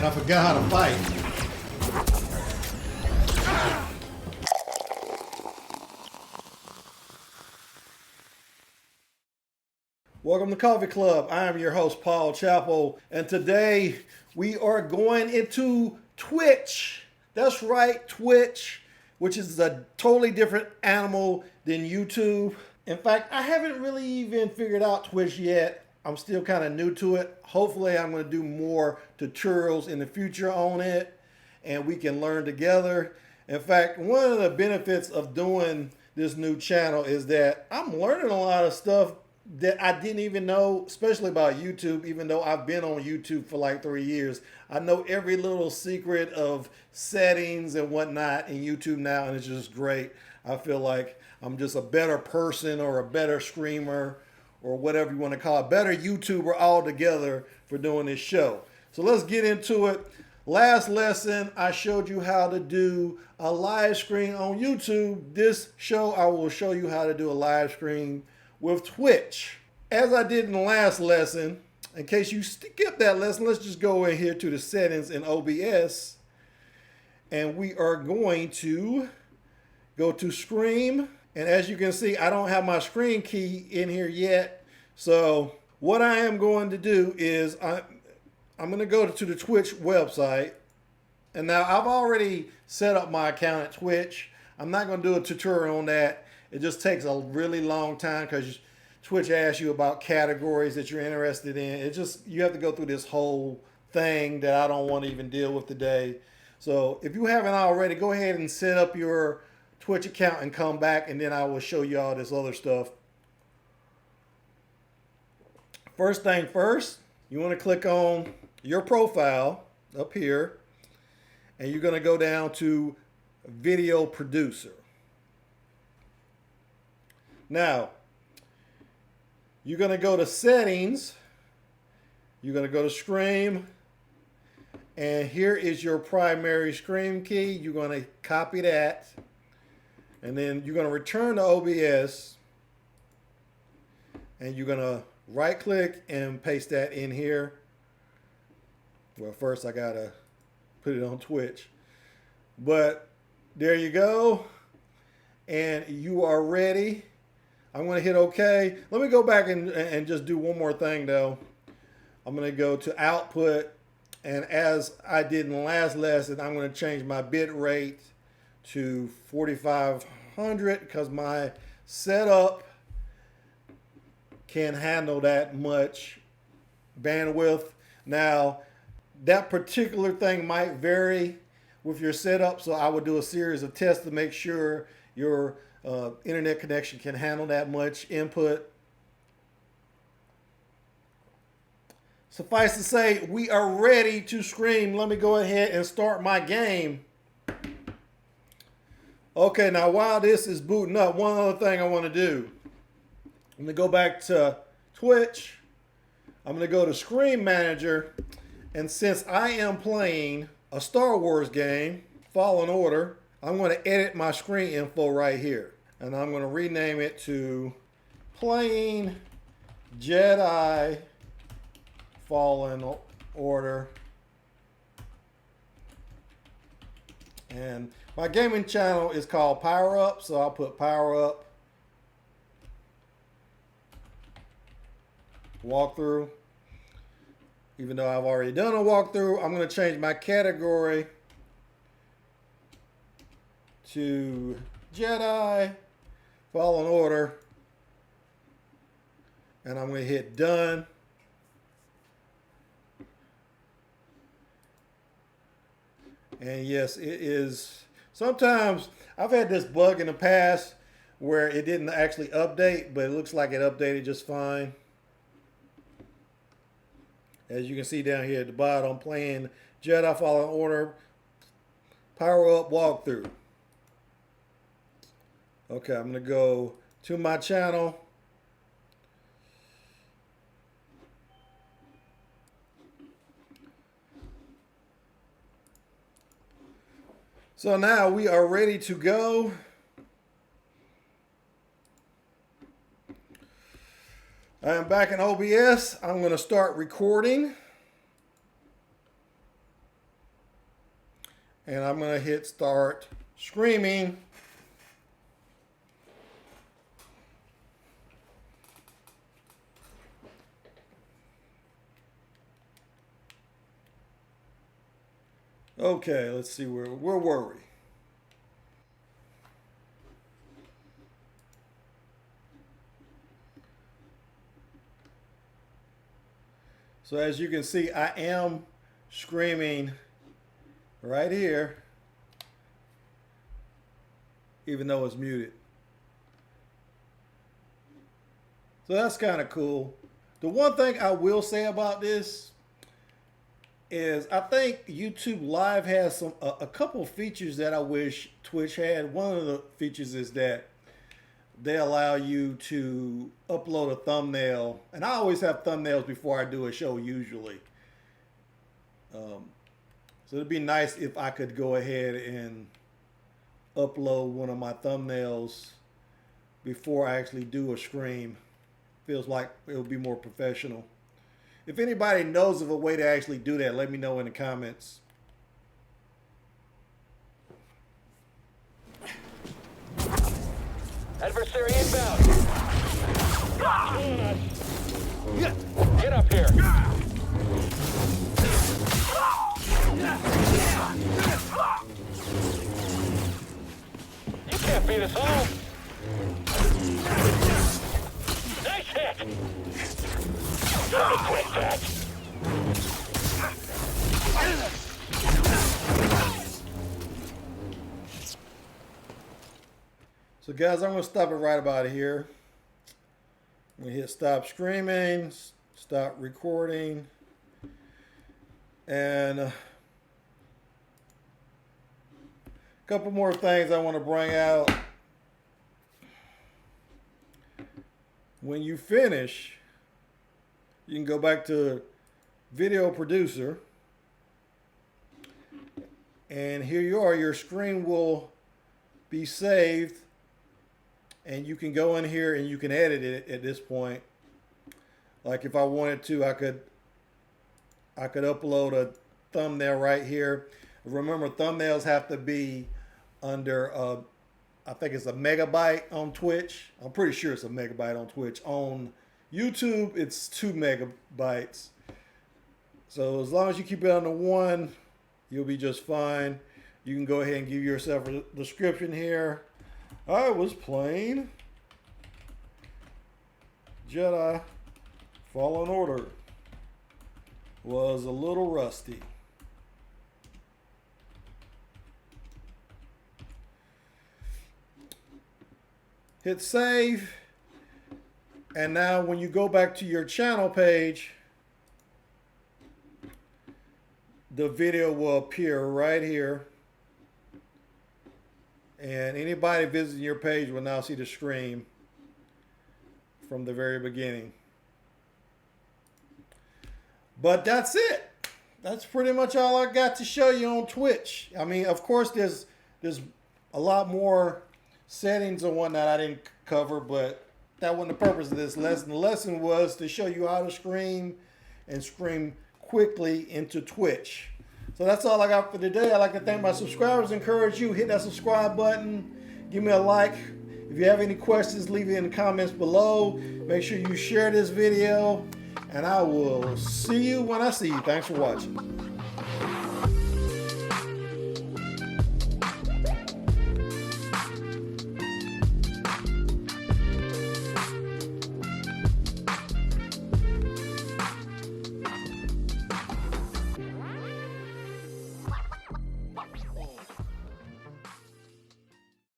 And I forgot how to fight. Welcome to Coffee Club. I am your host, Paul Chappell, and today we are going into Twitch. That's right, Twitch, which is a totally different animal than YouTube. In fact, I haven't really even figured out Twitch yet. I'm still kind of new to it. Hopefully, I'm going to do more tutorials in the future on it, and we can learn together. In fact, one of the benefits of doing this new channel is that I'm learning a lot of stuff that I didn't even know, especially about YouTube, even though I've been on YouTube for like 3 years. I know every little secret of settings and whatnot in YouTube now, and it's just great. I feel like I'm just a better person or a better streamer or whatever you want to call it, better YouTuber altogether for doing this show. So let's get into it. Last lesson, I showed you how to do a live stream on YouTube. This show, I will show you how to do a live stream with Twitch. As I did in the last lesson, in case you skipped that lesson, let's just go in here to the settings in OBS, and we are going to go to Stream. And as you can see, I don't have my screen key in here yet. So what I am going to do is I'm going to go to the Twitch website. And now I've already set up my account at Twitch. I'm not going to do a tutorial on that. It just takes a really long time because Twitch asks you about categories that you're interested in. It just, you have to go through this whole thing that I don't want to even deal with today. So if you haven't already, go ahead and set up your Twitch account and come back, and then I will show you all this other stuff. First thing first, you want to click on your profile up here, and you're going to go down to Video Producer. Now, you're going to go to Settings, you're going to go to Stream, and here is your primary stream key. You're going to copy that, and then you're going to return to OBS, and you're going to right click and paste that in here. Well, first I got to put it on Twitch, but there you go, and you are ready. I'm going to hit OK. Let me go back and just do one more thing, though. I'm going to go to Output, and as I did in the last lesson, I'm going to change my bit rate to 4500 because my setup can handle that much bandwidth. Now, that particular thing might vary with your setup, so I would do a series of tests to make sure your internet connection can handle that much input. Suffice to say, we are ready to stream. Let me go ahead and start my game. Okay, now while this is booting up, one other thing I want to do. I'm going to go back to Twitch. I'm going to go to Screen Manager. And since I am playing a Star Wars game, Fallen Order, I'm going to edit my screen info right here. And I'm going to rename it to Playing Jedi Fallen Order. And my gaming channel is called Power Up, so I'll put Power Up walkthrough. Even though I've already done a walkthrough, I'm going to change my category to Jedi Fallen Order, and I'm going to hit Done. And yes, it is. Sometimes I've had this bug in the past where it didn't actually update, but it looks like it updated just fine. As you can see down here at the bottom, I'm playing Jedi Fallen Order Power Up Walkthrough. Okay, I'm going to go to my channel. So now we are ready to go. I am back in OBS. I'm going to start recording. And I'm going to hit start streaming. Okay, let's see where were we? So as you can see, I am screaming right here, even though it's muted. So that's kind of cool. The one thing I will say about this is I think YouTube Live has a couple features that I wish Twitch had. One of the features is that they allow you to upload a thumbnail, and I always have thumbnails before I do a show usually. So it'd be nice if I could go ahead and upload one of my thumbnails before I actually do a stream. Feels like it would be more professional. If anybody knows of a way to actually do that, let me know in the comments. Adversary inbound. Get up here. You can't beat us all. Nice hit. Let me quit that. So guys, I'm going to stop it right about here. I'm going to hit stop streaming, stop recording, and a couple more things I want to bring out. When you finish, you can go back to Video Producer, and here you are. Your screen will be saved. And you can go in here and you can edit it at this point. Like if I wanted to, I could upload a thumbnail right here. Remember, thumbnails have to be under, I think it's a megabyte on Twitch. I'm pretty sure it's a megabyte on Twitch. On YouTube, it's 2 megabytes. So as long as you keep it under 1, you'll be just fine. You can go ahead and give yourself a description here. I was playing Jedi Fallen Order. Was a little rusty. Hit save. And now when you go back to your channel page, the video will appear right here. And anybody visiting your page will now see the stream from the very beginning. But that's it. That's pretty much all I got to show you on Twitch. I mean, of course, there's a lot more settings and whatnot I didn't cover, but that wasn't the purpose of this lesson. The lesson was to show you how to stream and stream quickly into Twitch. So that's all I got for today. I'd like to thank my subscribers. Encourage you, hit that subscribe button. Give me a like. If you have any questions, leave it in the comments below. Make sure you share this video. And I will see you when I see you. Thanks for watching.